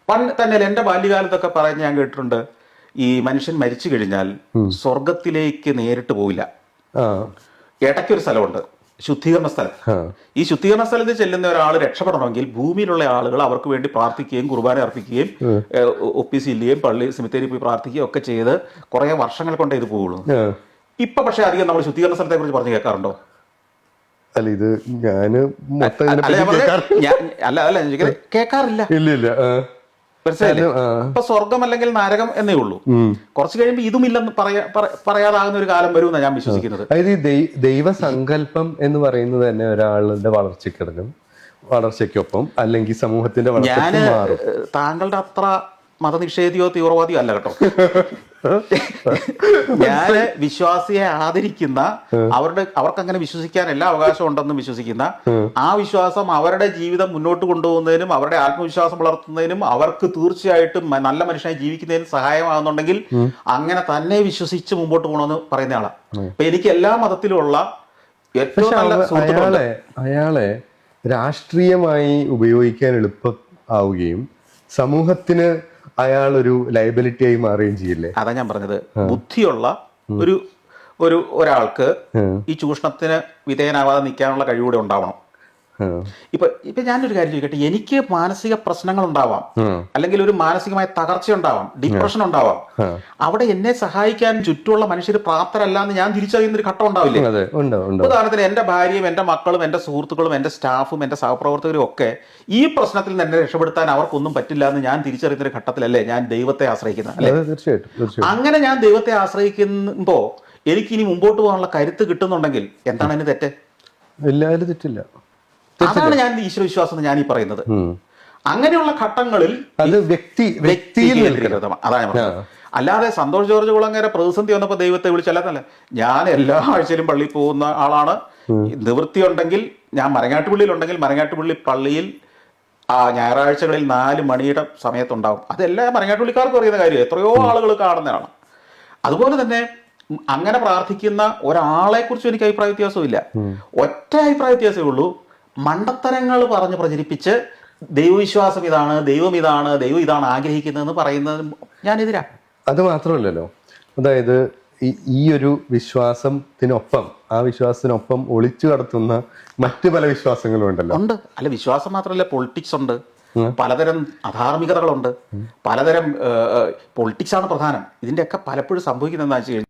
പണ്ട് തന്നെ എന്റെ ബാല്യകാലത്തൊക്കെ പറഞ്ഞ് ഞാൻ കേട്ടിട്ടുണ്ട്, ഈ മനുഷ്യൻ മരിച്ചു കഴിഞ്ഞാൽ സ്വർഗത്തിലേക്ക് നേരിട്ട് പോവില്ല. ഇടയ്ക്കൊരു സ്ഥലമുണ്ട്, ശുദ്ധീകരണ സ്ഥലം. ഈ ശുദ്ധീകരണ സ്ഥലത്ത് ചെല്ലുന്ന ഒരാൾ രക്ഷപ്പെടണമെങ്കിൽ ഭൂമിയിലുള്ള ആളുകൾ അവർക്ക് വേണ്ടി പ്രാർത്ഥിക്കുകയും കുർബാന അർപ്പിക്കുകയും ഒപ്പീസ് ഇല്ലുകയും പള്ളി സെമിത്തേരി പോയി പ്രാർത്ഥിക്കുകയും ഒക്കെ ചെയ്ത് കുറെ വർഷങ്ങൾ കൊണ്ടേ ഇത് പോവുള്ളൂ. ഇപ്പൊ പക്ഷെ അധികം നമ്മൾ ശുദ്ധീകരണ സ്ഥലത്തെ കുറിച്ച് പറഞ്ഞു കേൾക്കാറുണ്ടോ? അല്ല, ഇത് ഞാന് കേൾക്കാറില്ല. ഇപ്പൊ സ്വർഗം അല്ലെങ്കിൽ നരകം എന്നേ ഉള്ളൂ. കുറച്ച് കഴിയുമ്പോ ഇതുമില്ലെന്ന് പറയാതാകുന്ന ഒരു കാലം വരുമെന്നാണ് ഞാൻ വിശ്വസിക്കുന്നത്. അതായത് ഈ ദൈവസങ്കല്പം എന്ന് പറയുന്നത് തന്നെ ഒരാളുടെ വളർച്ചയ്ക്കൊപ്പം അല്ലെങ്കിൽ സമൂഹത്തിന്റെ ഞാന് താങ്കളുടെ അത്ര മതനിഷേധിയോ തീവ്രവാദിയോ അല്ല കേട്ടോ. ഞാന് വിശ്വാസിയെ ആദരിക്കുന്ന, അവർക്ക് അങ്ങനെ വിശ്വസിക്കാൻ എല്ലാ അവകാശം ഉണ്ടെന്ന് വിശ്വസിക്കുന്ന, ആ വിശ്വാസം അവരുടെ ജീവിതം മുന്നോട്ട് കൊണ്ടുപോകുന്നതിനും അവരുടെ ആത്മവിശ്വാസം വളർത്തുന്നതിനും അവർക്ക് തീർച്ചയായിട്ടും നല്ല മനുഷ്യനായി ജീവിക്കുന്നതിനും സഹായമാകുന്നുണ്ടെങ്കിൽ അങ്ങനെ തന്നെ വിശ്വസിച്ച് മുമ്പോട്ട് പോകണമെന്ന് പറയുന്ന ആളാണ്. അപ്പൊ എനിക്ക് എല്ലാ മതത്തിലുള്ള ഏറ്റവും നല്ല അയാളെ രാഷ്ട്രീയമായി ഉപയോഗിക്കാൻ എളുപ്പം ആവുകയും സമൂഹത്തിന് അയാൾ ഒരു ലയബിലിറ്റി ആയി മാറുകയും ചെയ്യില്ലേ? അതാ ഞാൻ പറഞ്ഞത്, ബുദ്ധിയുള്ള ഒരാൾക്ക് ഈ ചൂഷണത്തിന് വിധേയനാവാതെ നിൽക്കാനുള്ള കഴിവൂടെ ഉണ്ടാവണം. ഇപ്പൊ ഞാനൊരു കാര്യം ചോദിക്കട്ടെ, എനിക്ക് മാനസിക പ്രശ്നങ്ങൾ ഉണ്ടാവാം, അല്ലെങ്കിൽ ഒരു മാനസികമായ തകർച്ച ഉണ്ടാവാം, ഡിപ്രഷൻ ഉണ്ടാവാം. അവിടെ എന്നെ സഹായിക്കാൻ ചുറ്റുമുള്ള മനുഷ്യർ പ്രാപ്തരല്ല എന്ന് ഞാൻ തിരിച്ചറിയുന്ന ഒരു ഘട്ടം ഉണ്ടാവില്ലേ? ഉദാഹരണത്തിന് എന്റെ ഭാര്യയും എന്റെ മക്കളും എന്റെ സുഹൃത്തുക്കളും എന്റെ സ്റ്റാഫും എന്റെ സഹപ്രവർത്തകരും ഒക്കെ ഈ പ്രശ്നത്തിൽ നിന്ന് എന്നെ രക്ഷപ്പെടുത്താൻ അവർക്കൊന്നും പറ്റില്ല എന്ന് ഞാൻ തിരിച്ചറിയുന്ന ഒരു ഘട്ടത്തിലല്ലേ ഞാൻ ദൈവത്തെ ആശ്രയിക്കുന്നത്, അല്ലെ? തീർച്ചയായിട്ടും. അങ്ങനെ ഞാൻ ദൈവത്തെ ആശ്രയിക്കുമ്പോ എനിക്ക് ഇനി മുമ്പോട്ട് പോകാനുള്ള കരുത്ത് കിട്ടുന്നുണ്ടെങ്കിൽ എന്താണ് അതിന് തെറ്റ്? എല്ലാവരും തെറ്റില്ല. അതാണ് ഞാൻ ഈശ്വര വിശ്വാസം ഞാൻ ഈ പറയുന്നത്. അങ്ങനെയുള്ള ഘട്ടങ്ങളിൽ അത് വ്യക്തിയിൽ അതാണ് പറഞ്ഞത്. അല്ലാതെ സന്തോഷ് ജോർജ് കുളങ്ങര പ്രതിസന്ധി വന്നപ്പോൾ ദൈവത്തെ വിളിച്ചല്ല. ഞാൻ എല്ലാ ആഴ്ചയിലും പള്ളിയിൽ പോകുന്ന ആളാണ്. നിവൃത്തി ഉണ്ടെങ്കിൽ ഞാൻ മരങ്ങാട്ടുപള്ളിയിലുണ്ടെങ്കിൽ മരങ്ങാട്ടുപള്ളി പള്ളിയിൽ ഞായറാഴ്ചകളിൽ 4 മണിയുടെ സമയത്തുണ്ടാവും. അതെല്ലാം മരങ്ങാട്ടുപള്ളിക്കാർക്കും അറിയുന്ന കാര്യം, എത്രയോ ആളുകൾ കാണുന്നതാണ്. അതുപോലെ തന്നെ അങ്ങനെ പ്രാർത്ഥിക്കുന്ന ഒരാളെ കുറിച്ചും എനിക്ക് അഭിപ്രായ വ്യത്യാസമില്ല. ഒറ്റ അഭിപ്രായ വ്യത്യാസമേ ഉള്ളൂ, മണ്ടത്തരങ്ങൾ പറഞ്ഞ് പ്രചരിപ്പിച്ച് ദൈവവിശ്വാസം ഇതാണ്, ദൈവം ഇതാണ് ആഗ്രഹിക്കുന്നതെന്ന് പറയുന്നത് ഞാനെതിരാ. അത് മാത്രമല്ലല്ലോ, അതായത് ഈ ഒരു വിശ്വാസത്തിനൊപ്പം ആ വിശ്വാസത്തിനൊപ്പം ഒളിച്ചു കടത്തുന്ന മറ്റു പല വിശ്വാസങ്ങളും ഉണ്ടല്ലോ. ഉണ്ട്. അല്ല, വിശ്വാസം മാത്രമല്ല, പൊളിറ്റിക്സ് ഉണ്ട്, പലതരം അധാർമികതകളുണ്ട്, പലതരം പൊളിറ്റിക്സ് ആണ് പ്രധാനം. ഇതിന്റെയൊക്കെ പലപ്പോഴും സംഭവിക്കുന്നത് എന്താ വെച്ച് കഴിഞ്ഞാൽ